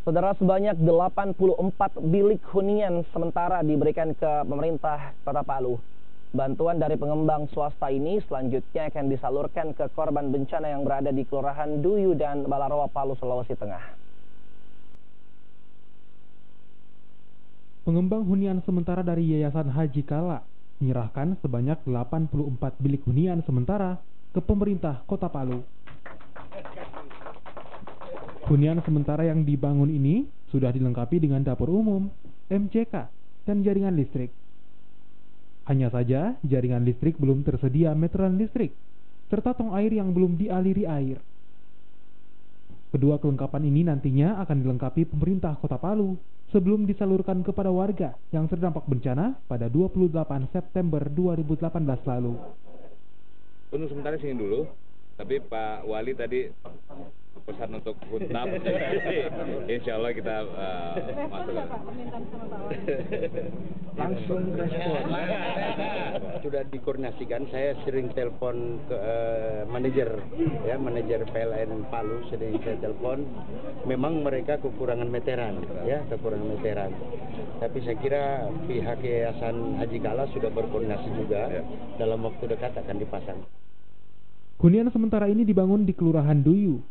Saudara, sebanyak 84 bilik hunian sementara diberikan ke pemerintah Kota Palu. Bantuan dari pengembang swasta ini selanjutnya akan disalurkan ke korban bencana yang berada di Kelurahan Duyu dan Balaroa, Palu, Sulawesi Tengah. Pengembang hunian sementara dari Yayasan Haji Kala menyerahkan sebanyak 84 bilik hunian sementara ke pemerintah Kota Palu. Hunian sementara yang dibangun ini sudah dilengkapi dengan dapur umum, MCK, dan jaringan listrik. Hanya saja jaringan listrik belum tersedia meteran listrik, serta tong air yang belum dialiri air. Kedua kelengkapan ini nantinya akan dilengkapi pemerintah Kota Palu sebelum disalurkan kepada warga yang terdampak bencana pada 28 September 2018 lalu. Untuk sementara sini dulu, tapi Pak Wali tadi pesan untuk huntap. Insya Allah kita masuk. Langsung respon. Sudah dikoordinasikan, saya sering telepon ke manajer PLN Palu, sering saya telepon. Memang mereka kekurangan meteran, Tapi saya kira pihak Yayasan Haji Kala sudah berkoordinasi juga, dalam waktu dekat akan dipasang. Hunian sementara ini dibangun di Kelurahan Duyu.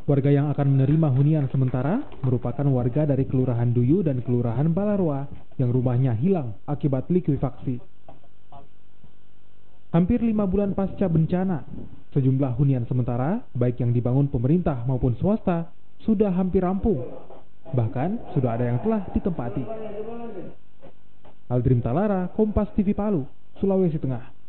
Warga yang akan menerima hunian sementara merupakan warga dari Kelurahan Duyu dan Kelurahan Balaroa yang rumahnya hilang akibat likuifaksi. Hampir 5 bulan pasca bencana, sejumlah hunian sementara, baik yang dibangun pemerintah maupun swasta, sudah hampir rampung. Bahkan sudah ada yang telah ditempati. Aldrim Talara, Kompas TV Palu, Sulawesi Tengah.